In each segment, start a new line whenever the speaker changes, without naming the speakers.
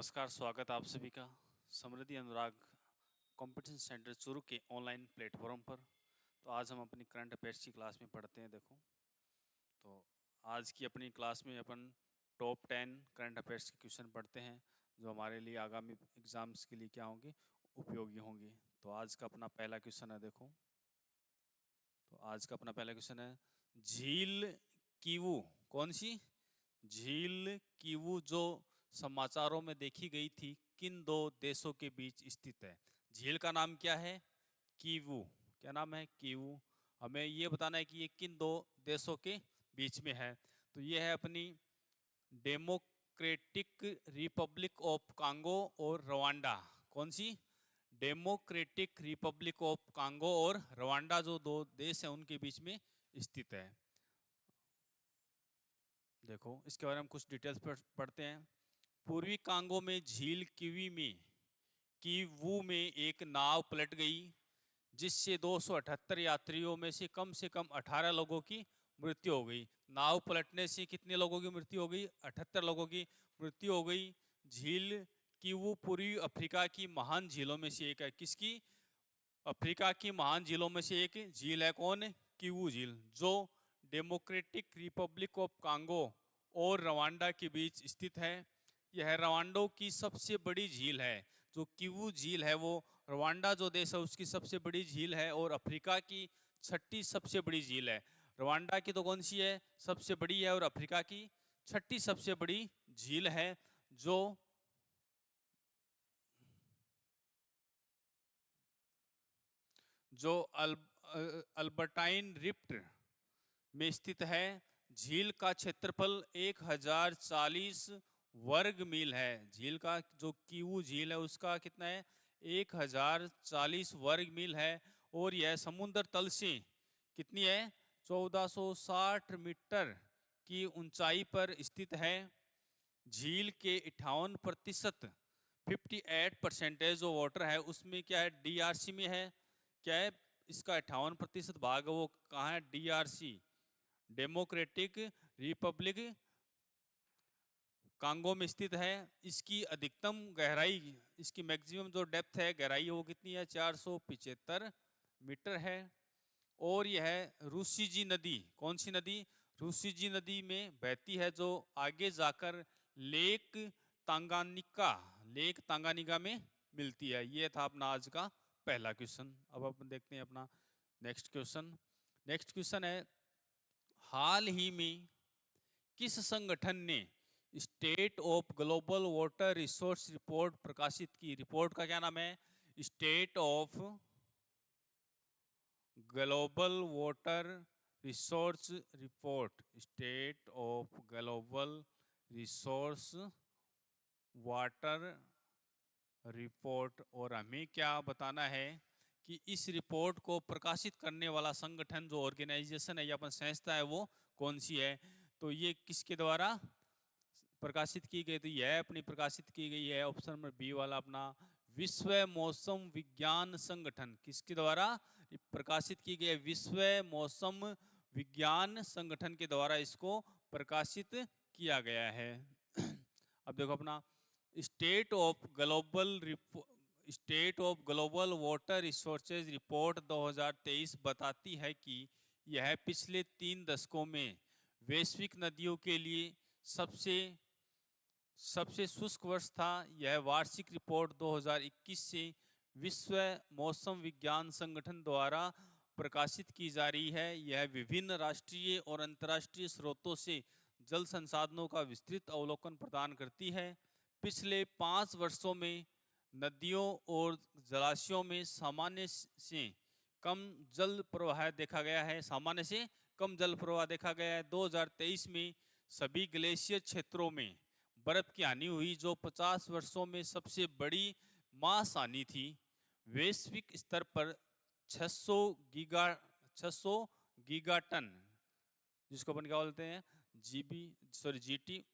नमस्कार, स्वागत आप सभी का समृद्धि अनुराग कंपटीशन सेंटर चूरू के ऑनलाइन प्लेटफॉर्म पर। तो आज हम अपनी करंट अफेयर्स की क्लास में पढ़ते हैं। देखो, तो आज की अपनी क्लास में अपन टॉप 10 करंट अफेयर्स के क्वेश्चन पढ़ते हैं जो हमारे लिए आगामी एग्जाम्स के लिए क्या होंगे, उपयोगी होंगे। तो आज का अपना पहला क्वेश्चन है, देखो, तो आज का अपना पहला क्वेश्चन है, झील कीवू, कौन सी झील कीवू जो समाचारों में देखी गई थी, किन दो देशों के बीच स्थित है? झील का नाम क्या है? कीवू। क्या नाम है? कीवू। हमें ये बताना है कि ये किन दो देशों के बीच में है। तो ये है अपनी डेमोक्रेटिक रिपब्लिक ऑफ कांगो और रवांडा। कौन सी? डेमोक्रेटिक रिपब्लिक ऑफ कांगो और रवांडा, जो दो देश हैं उनके बीच में स्थित है। देखो, इसके बारे में कुछ डिटेल्स पढ़ते हैं। पूर्वी कांगो में झील कीवू में एक नाव पलट गई, जिससे 278 यात्रियों में से कम 18 लोगों की मृत्यु हो गई। नाव पलटने से कितने लोगों की मृत्यु हो गई? 78 लोगों की मृत्यु हो गई। झील कीवू पूर्वी अफ्रीका की महान झीलों में से एक है। किसकी? अफ्रीका की महान झीलों में से एक झील है। कौन? कीवू झील, जो डेमोक्रेटिक रिपब्लिक ऑफ कांगो और रवांडा के बीच स्थित है। यह रवांडो की सबसे बड़ी झील है। जो कीवू झील है वो रवांडा जो देश है उसकी सबसे बड़ी झील है और अफ्रीका की छठी सबसे बड़ी झील है। रवांडा की तो कौन सी है? सबसे बड़ी है, और अफ्रीका की छठी सबसे बड़ी झील है, जो अल्बर्टाइन रिफ्ट में स्थित है। झील का क्षेत्रफल 1040 वर्ग मील है। झील का जो कीवू झील है उसका कितना है? 1040 वर्ग मील है, और यह समुद्र तल से कितनी है? 1460 मीटर की ऊंचाई पर स्थित है। झील के 58%, 58% जो वाटर है उसमें क्या है? डीआरसी में है। क्या है? इसका 58% भाग वो कहाँ है? डीआरसी, डेमोक्रेटिक रिपब्लिक कांगो में स्थित है। इसकी अधिकतम गहराई, इसकी मैक्सिमम जो डेप्थ है, गहराई, वो कितनी है? 475 मीटर है। और यह रूसीजी नदी, कौन सी नदी? रूसीजी नदी में बहती है, जो आगे जाकर लेक तांगानिका में मिलती है। ये था अपना आज का पहला क्वेश्चन। अब अपन देखते हैं अपना नेक्स्ट क्वेश्चन। नेक्स्ट क्वेश्चन है, हाल ही में किस संगठन ने state of global water resource report प्रकाशित की? रिपोर्ट का क्या नाम है? State of global water resource report. State of global resource water report. और हमें क्या बताना है कि इस रिपोर्ट को प्रकाशित करने वाला संगठन, जो ऑर्गेनाइजेशन है या अपन संस्था है, वो कौन सी है? तो ये किसके द्वारा प्रकाशित की गई? तो यह अपनी प्रकाशित की गई है, ऑप्शन नंबर बी वाला अपना, विश्व मौसम विज्ञान संगठन। किसके द्वारा प्रकाशित की गई है? विश्व मौसम विज्ञान संगठन के द्वारा इसको प्रकाशित किया गया है। अब देखो अपना state of global water resources report 2023 बताती है कि यह पिछले 3 दशकों में वैश्विक नदियों के लिए सबसे शुष्क वर्ष था। यह वार्षिक रिपोर्ट 2021 से विश्व मौसम विज्ञान संगठन द्वारा प्रकाशित की जा रही है। यह विभिन्न राष्ट्रीय और अंतर्राष्ट्रीय स्रोतों से जल संसाधनों का विस्तृत अवलोकन प्रदान करती है। पिछले 5 वर्षों में नदियों और जलाशयों में सामान्य से कम जल प्रवाह देखा गया है। सामान्य से कम जल प्रवाह देखा गया है। 2023 में सभी ग्लेशियर क्षेत्रों में बर्फ की हानि हुई, जो 50 वर्षों में सबसे बड़ी मास हानि थी। वैश्विक स्तर पर 600 गीगाटन, जिसको अपन क्या बोलते हैं? जीटी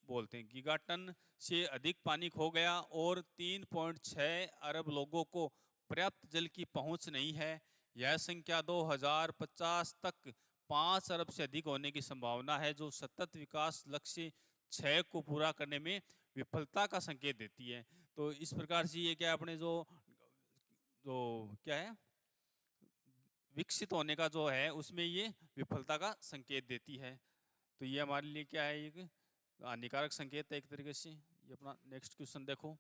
बोलते हैं, गीगाटन से अधिक पानी खो गया, और 3.6 अरब लोगों को पर्याप्त जल की पहुंच नहीं है। यह संख्या 2050 तक 5 अरब से अधिक होने की संभावना है, जो सतत विकास लक्ष्य 6 को पूरा करने में विफलता का संकेत देती है। तो इस प्रकार से ये क्या है, अपने जो जो क्या है, विकसित होने का जो है उसमें ये विफलता का संकेत देती है। तो ये हमारे लिए क्या है, एक हानिकारक संकेत है एक तरीके से। ये अपना नेक्स्ट क्वेश्चन देखो।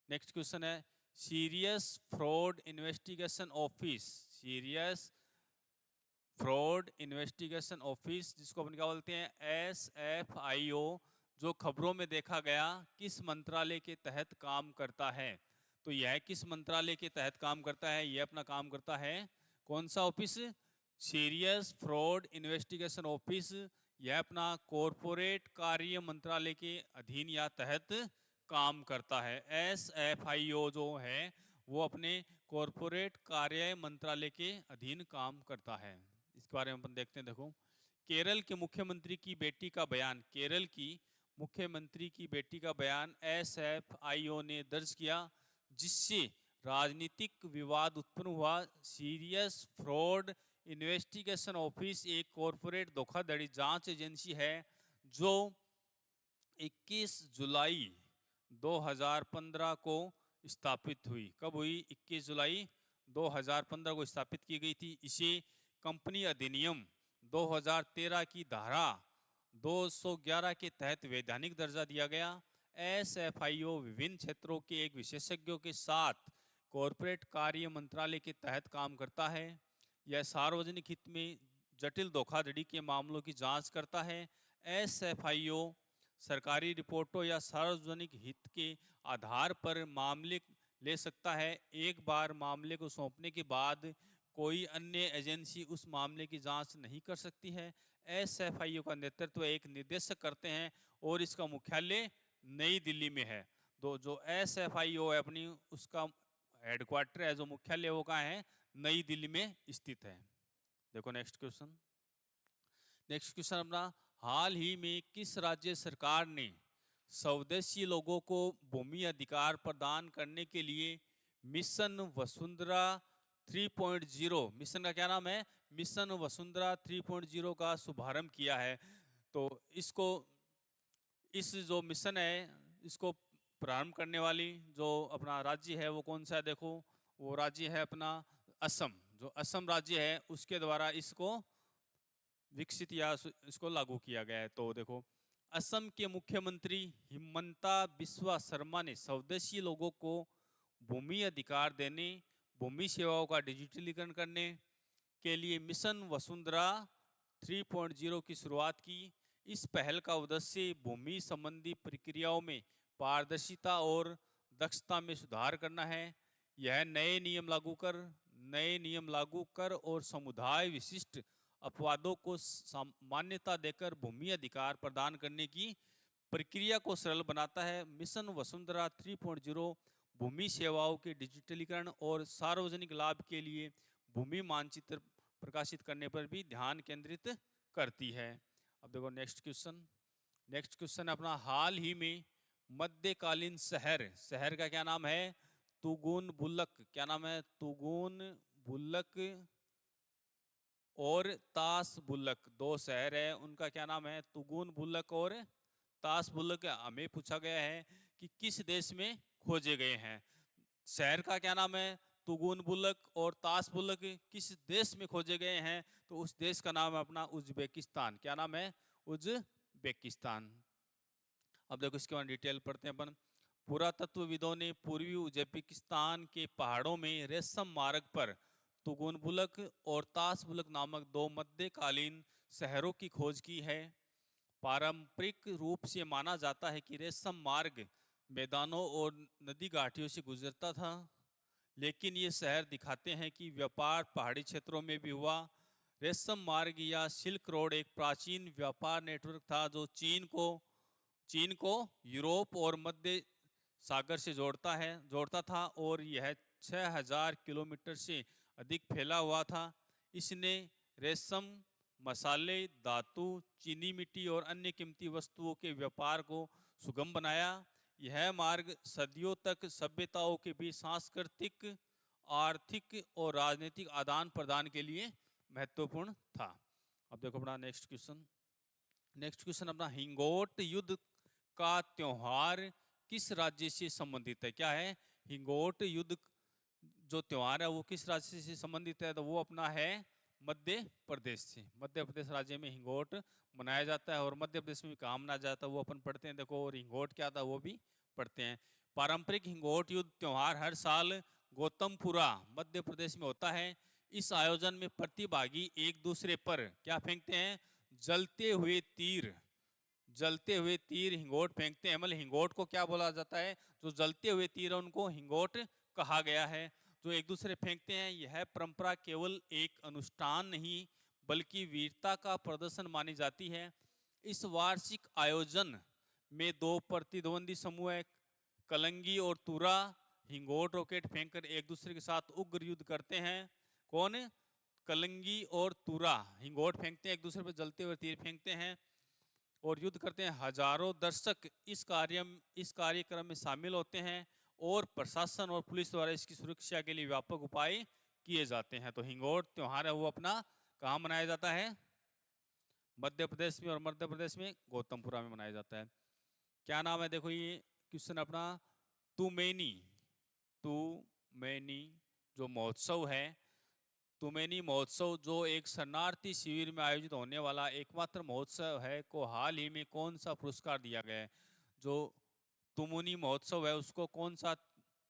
नेक्स्ट क्वेश्चन है serious fraud investigation office. Serious fraud investigation office, जिसको अपन क्या बोलते हैं, SFIO, जो खबरों में देखा गया किस मंत्रालय के तहत काम करता है। तो यह किस मंत्रालय के तहत काम करता है? यह अपना काम करता है कौन सा office? Serious fraud investigation office. यह अपना कॉरपोरेट कार्य मंत्रालय के अधीन या तहत काम करता है। SFIO जो है वो अपने कॉरपोरेट कार्य मंत्रालय के अधीन काम करता है। इसके बारे में अपन देखते हैं। देखो, केरल के मुख्यमंत्री की बेटी का बयान। केरल की मुख्यमंत्री की बेटी का बयान SFIO ने दर्ज किया, जिससे राजनीतिक विवाद उत्पन्न हुआ। सीरियस फ्रॉड इन्वेस्टिगेशन ऑफिस एक कॉरपोरेट धोखाधड़ी जांच एजेंसी है जो 21 जुलाई 2015 को स्थापित हुई। कब हुई? 21 जुलाई 2015 को स्थापित की गई थी। इसे कंपनी अधिनियम 2013 की धारा 211 के तहत वैधानिक दर्जा दिया गया। SFIO विभिन्न क्षेत्रों के एक विशेषज्ञों के साथ कॉरपोरेट कार्य मंत्रालय के तहत काम करता है। यह सार्वजनिक हित में जटिल धोखाधड़ी के मामलों की जांच करता है। SFIO सरकारी रिपोर्टों या सार्वजनिक हित के आधार पर मामले ले सकता है। एक बार मामले को सौंपने के बाद कोई अन्य एजेंसी उस मामले की जांच नहीं कर सकती है। SFIO का नेतृत्व एक निदेशक करते हैं और इसका मुख्यालय नई दिल्ली में है। तो जो SFIO है अपनी, उसका हेडक्वार्टर है, जो मुख्यालय वो कहाँ है? नई दिल्ली में स्थित है। देखो नेक्स्ट क्वेश्चन। नेक्स्ट क्वेश्चन अपना, हाल ही में किस राज्य सरकार ने स्वदेशी लोगों को भूमि अधिकार प्रदान करने के लिए मिशन वसुंधरा 3.0, मिशन का क्या नाम है? मिशन वसुंधरा 3.0 का शुभारंभ किया है। तो इसको, इस जो मिशन है इसको प्रारंभ करने वाली जो अपना राज्य है वो कौन सा है? देखो, वो राज्य है अपना असम। जो असम राज्य है उसके द्वारा इसको विकसित या इसको लागू किया गया है। तो देखो, असम के मुख्यमंत्री हिमंता बिस्वा शर्मा ने स्वदेशी लोगों को भूमि अधिकार देने, भूमि सेवाओं का डिजिटलीकरण करने के लिए मिशन वसुंधरा 3.0 की शुरुआत की। इस पहल का उद्देश्य भूमि संबंधी प्रक्रियाओं में पारदर्शिता और दक्षता में सुधार करना है। यह नए नियम लागू कर और समुदाय विशिष्ट अपवादों को मान्यता देकर भूमि अधिकार प्रदान करने की प्रक्रिया को सरल बनाता है। मिशन वसुंधरा 3.0 भूमि सेवाओं के डिजिटलीकरण और सार्वजनिक लाभ के लिए भूमि मानचित्र प्रकाशित करने पर भी ध्यान केंद्रित करती है। अब देखो नेक्स्ट क्वेश्चन। नेक्स्ट क्वेश्चन अपना, हाल ही में मध्यकालीन शहर का क्या नाम है? तुगुन बुल्लक। क्या नाम है? तुगुन बुल्लक और तास बुल्लक, दो शहर है, उनका क्या नाम है? तुगुन बुल्लक और तास बुल्लक। हमें पूछा गया है कि किस देश में खोजे गए हैं। शहर का क्या नाम है? तुगुन बुल्लक, और तास बुल्लक किस देश में खोजे गए हैं? तो उस देश का नाम है अपना उज्बेकिस्तान। क्या नाम है? उज्बेकिस्तान। अब देखो इसके बाद डिटेल पढ़ते हैं अपन। पुरातत्वविदों ने पूर्वी उज्बेकिस्तान के पहाड़ों में रेशम मार्ग पर तुगुनबुलक और तासबुलक नामक दो मध्यकालीन शहरों की खोज की है। पारंपरिक रूप से माना जाता है कि रेशम मार्ग मैदानों और नदी घाटियों से गुजरता था, लेकिन ये शहर दिखाते हैं कि व्यापार पहाड़ी क्षेत्रों में भी हुआ। रेशम मार्ग या सिल्क रोड एक प्राचीन व्यापार नेटवर्क था जो चीन को यूरोप और मध्य सागर से जोड़ता था, और यह 6000 किलोमीटर से अधिक फैला हुआ था। इसने रेशम, मसाले, धातु, चीनी मिट्टी और अन्य कीमती वस्तुओं के व्यापार को सुगम बनाया। यह मार्ग सदियों तक सभ्यताओं के बीच सांस्कृतिक, आर्थिक और राजनीतिक आदान प्रदान के लिए महत्वपूर्ण था। अब देखो अपना नेक्स्ट क्वेश्चन। नेक्स्ट क्वेश्चन अपना, हिंगोट युद्ध का त्योहार किस राज्य से संबंधित है? क्या है? हिंगोट युद्ध जो त्योहार है वो किस राज्य से संबंधित है? तो वो अपना है मध्य प्रदेश से। मध्य प्रदेश राज्य में हिंगोट मनाया जाता है। और मध्य प्रदेश में भी कहाँ मनाया जाता है वो अपन पढ़ते हैं। देखो, और हिंगोट क्या था वो भी पढ़ते हैं। पारंपरिक हिंगोट युद्ध त्योहार हर साल गौतमपुरा मध्य प्रदेश में होता है। इस आयोजन में प्रतिभागी एक दूसरे पर क्या फेंकते हैं? जलते हुए तीर। जलते हुए तीर हिंगोट फेंकते हैं। मतलब हिंगोट को क्या बोला जाता है? जो जलते हुए तीर है उनको हिंगोट कहा गया है। जो एक दूसरे फेंकते हैं, यह परंपरा केवल एक अनुष्ठान नहीं बल्कि वीरता का प्रदर्शन मानी जाती है। इस वार्षिक आयोजन में दो प्रतिद्वंदी समूह है, कलंगी और तुरा, हिंगोट रॉकेट फेंककर एक दूसरे के साथ उग्र युद्ध करते हैं। कौन? कलंगी और तुरा हिंगोट फेंकते हैं, एक दूसरे पर जलते हुए तीर फेंकते हैं और युद्ध करते हैं। हजारों दर्शक इस कार्यक्रम में शामिल होते हैं और प्रशासन और पुलिस द्वारा इसकी सुरक्षा के लिए व्यापक उपाय किए जाते हैं। तो हिंगोट त्योहार है वो अपना कहाँ मनाया जाता है? मध्य प्रदेश में। और मध्य प्रदेश में गौतमपुरा में मनाया जाता है। क्या नाम है? देखो ये क्वेश्चन अपना, तुमेनी। तुमेनी जो महोत्सव है, तुमेनी महोत्सव जो एक शरणार्थी शिविर में आयोजित होने वाला एकमात्र महोत्सव है, को हाल ही में कौन सा पुरस्कार दिया गया है? जो तुमुनी महोत्सव है उसको कौन सा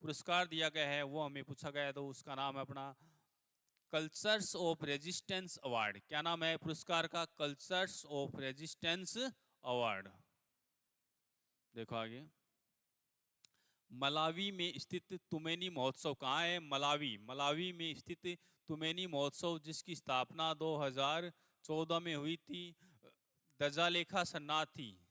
पुरस्कार दिया गया है वो हमें पूछा गया है। तो उसका नाम है अपना कल्चर्स ऑफ रेजिस्टेंस अवार्ड। क्या नाम है पुरस्कार का? Cultures of resistance award. देखो आगे, मलावी में स्थित तुमेनी महोत्सव कहाँ है? मलावी। मलावी में स्थित तुमेनी महोत्सव जिसकी स्थापना 2014 में हुई थी, दजालेखा शरणार्थी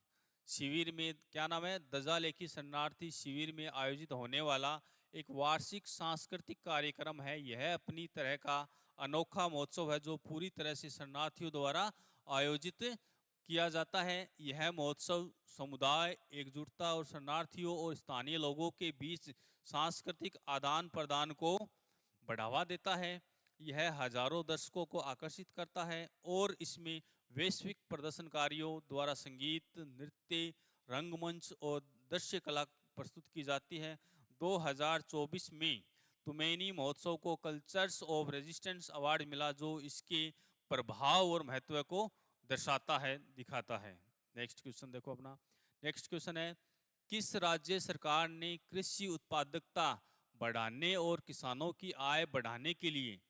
शिविर में, क्या नाम है? दजालेखी शरणार्थी शिविर में आयोजित होने वाला एक वार्षिक सांस्कृतिक कार्यक्रम है। यह अपनी तरह का अनोखा महोत्सव है जो पूरी तरह से शरणार्थियों द्वारा आयोजित किया जाता है। यह महोत्सव समुदाय, एकजुटता और शरणार्थियों और स्थानीय लोगों के बीच सांस्कृतिक आदान प्रदान को बढ़ावा देता है। यह हजारों दर्शकों को आकर्षित करता है और इसमें वैश्विक प्रदर्शनकारियों द्वारा संगीत, नृत्य, रंगमंच और दृश्य कला प्रस्तुत की जाती है। 2024 में तुमेनी महोत्सव को कल्चर्स ऑफ रेजिस्टेंस अवार्ड मिला जो इसके प्रभाव और महत्व को दर्शाता है, दिखाता है। नेक्स्ट क्वेश्चन देखो अपना। नेक्स्ट क्वेश्चन है, किस राज्य सरकार ने कृषि उत्पादकता बढ़ाने और किसानों की आय बढ़ाने के लिए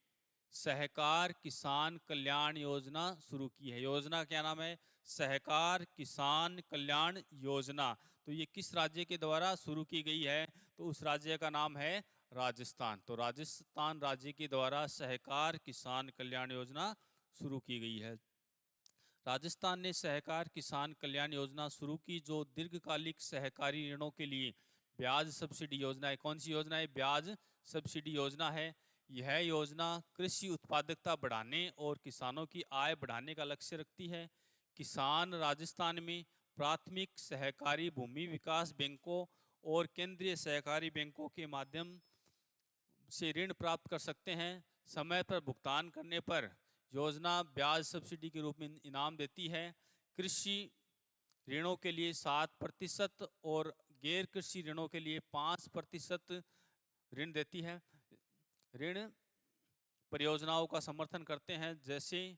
सहकार किसान कल्याण योजना शुरू की है? योजना क्या नाम है? सहकार किसान कल्याण योजना। तो ये किस राज्य के द्वारा शुरू की गई है? तो उस राज्य का नाम है राजस्थान। तो राजस्थान राज्य के द्वारा सहकार किसान कल्याण योजना शुरू की गई है। राजस्थान ने सहकार किसान कल्याण योजना शुरू की जो दीर्घकालिक सहकारी ऋणों के लिए ब्याज सब्सिडी योजना है। कौन सी योजना है? ब्याज सब्सिडी योजना है। यह योजना कृषि उत्पादकता बढ़ाने और किसानों की आय बढ़ाने का लक्ष्य रखती है। किसान राजस्थान में प्राथमिक सहकारी भूमि विकास बैंकों और केंद्रीय सहकारी बैंकों के माध्यम से ऋण प्राप्त कर सकते हैं। समय पर भुगतान करने पर योजना ब्याज सब्सिडी के रूप में इनाम देती है। कृषि ऋणों के लिए 7% और गैर कृषि ऋणों के लिए 5% ऋण देती है। ऋण परियोजनाओं का समर्थन करते हैं जैसे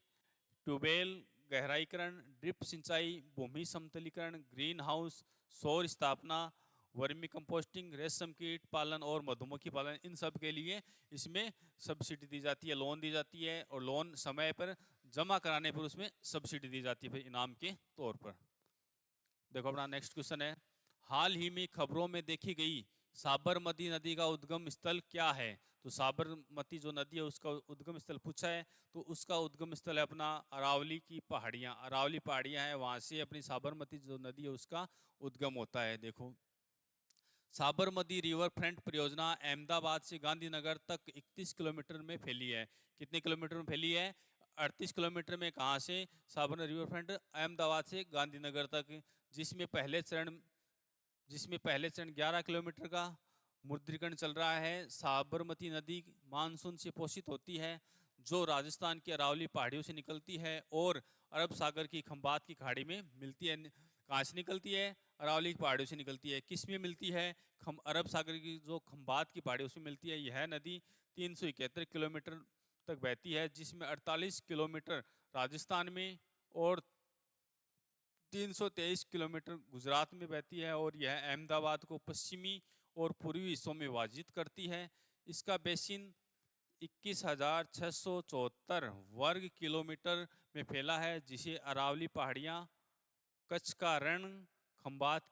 ट्यूबवेल गहराईकरण, ड्रिप सिंचाई, भूमि समतलीकरण, ग्रीन हाउस, सौर स्थापना, वर्मी कंपोस्टिंग, रेशम कीट पालन और मधुमक्खी पालन। इन सब के लिए इसमें सब्सिडी दी जाती है, लोन दी जाती है और लोन समय पर जमा कराने पर उसमें सब्सिडी दी जाती है फिर इनाम के तौर पर। देखो अपना नेक्स्ट क्वेश्चन है, हाल ही में खबरों में देखी गई साबरमती नदी का उद्गम स्थल क्या है? तो साबरमती जो नदी है उसका उद्गम स्थल पूछा है। तो उसका उद्गम स्थल है अपना अरावली की पहाड़ियाँ। अरावली पहाड़ियाँ हैं, वहाँ से अपनी साबरमती जो नदी है उसका उद्गम होता है। देखो, साबरमती रिवर फ्रंट परियोजना अहमदाबाद से गांधीनगर तक 31 किलोमीटर में फैली है। कितने किलोमीटर में फैली है? 38 किलोमीटर में। कहाँ से? साबरमती रिवर फ्रंट अहमदाबाद से गांधीनगर तक। जिसमें पहले चरण 11 किलोमीटर का मुद्रीकरण चल रहा है। साबरमती नदी मानसून से पोषित होती है जो राजस्थान की अरावली पहाड़ियों से निकलती है और अरब सागर की खंबात की खाड़ी में मिलती है। कहाँ से निकलती है? अरावली की पहाड़ियों से निकलती है। किस में मिलती है? अरब सागर की जो खंबात की पहाड़ी उसमें मिलती है। यह नदी 371 किलोमीटर तक बहती है, जिसमें 48 किलोमीटर राजस्थान में और 323 किलोमीटर गुजरात में बहती है, और यह अहमदाबाद को पश्चिमी और पूर्वी हिस्सों में विभाजित करती है। इसका बेसिन 21,674 वर्ग किलोमीटर में फैला है, जिसे अरावली पहाड़ियाँ, कच्छ का रण, खंबात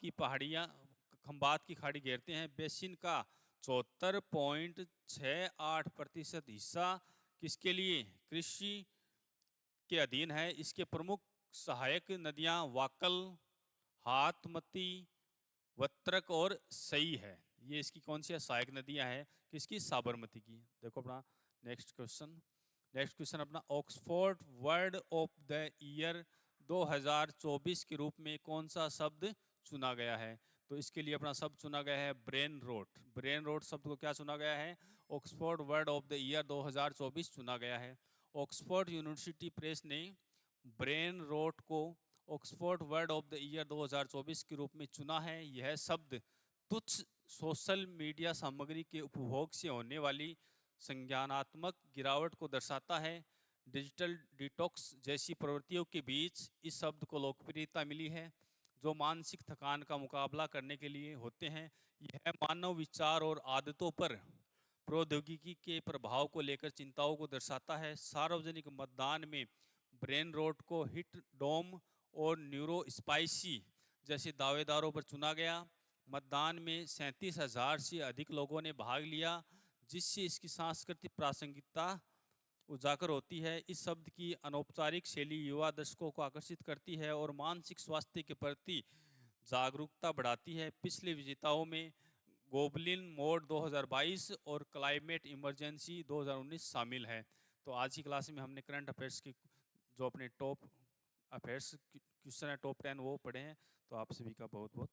की खाड़ी घेरते हैं। बेसिन का 74.68% हिस्सा किसके लिए? कृषि के अधीन है। इसके प्रमुख सहायक नदियां वाकल, हाथमती, वत्रक और सई है। ये इसकी कौन सी सहायक नदियां हैं? किसकी? साबरमती की। देखो अपना नेक्स्ट क्वेश्चन अपना, Oxford word of the year 2024 के रूप में कौन सा शब्द चुना गया है? तो इसके लिए अपना शब्द चुना गया है ब्रेन रोट। ब्रेन रोट शब्द को क्या चुना गया है? Oxford word of the year 2024 चुना गया है। ऑक्सफोर्ड यूनिवर्सिटी प्रेस ने ब्रेन रोट को Oxford word of the year 2024 के रूप में चुना है। यह शब्द तुच्छ सोशल मीडिया सामग्री के उपभोग से होने वाली संज्ञानात्मक गिरावट को दर्शाता है। डिजिटल डिटॉक्स जैसी प्रवृत्तियों के बीच इस शब्द को लोकप्रियता मिली है, जो मानसिक थकान का मुकाबला करने के लिए होते हैं। यह मानव विचार और आदतों पर प्रौद्योगिकी के प्रभाव को लेकर चिंताओं को दर्शाता है। सार्वजनिक मतदान में ब्रेन रोट को हिट डोम और न्यूरो स्पाइसी जैसे दावेदारों पर चुना गया। मतदान में 37,000 से अधिक लोगों ने भाग लिया, जिससे इसकी सांस्कृतिक प्रासंगिकता उजागर होती है। इस शब्द की अनौपचारिक शैली युवा दर्शकों को आकर्षित करती है और मानसिक स्वास्थ्य के प्रति जागरूकता बढ़ाती है। पिछले विजेताओं में गोबलिन मोड 2022 और क्लाइमेट इमरजेंसी 2019 शामिल है। तो आज की क्लास में हमने करंट अफेयर्स की जो अपने टॉप अफेयर्स क्वेश्चन है टॉप 10 वो पढ़े हैं। तो आप सभी का बहुत बहुत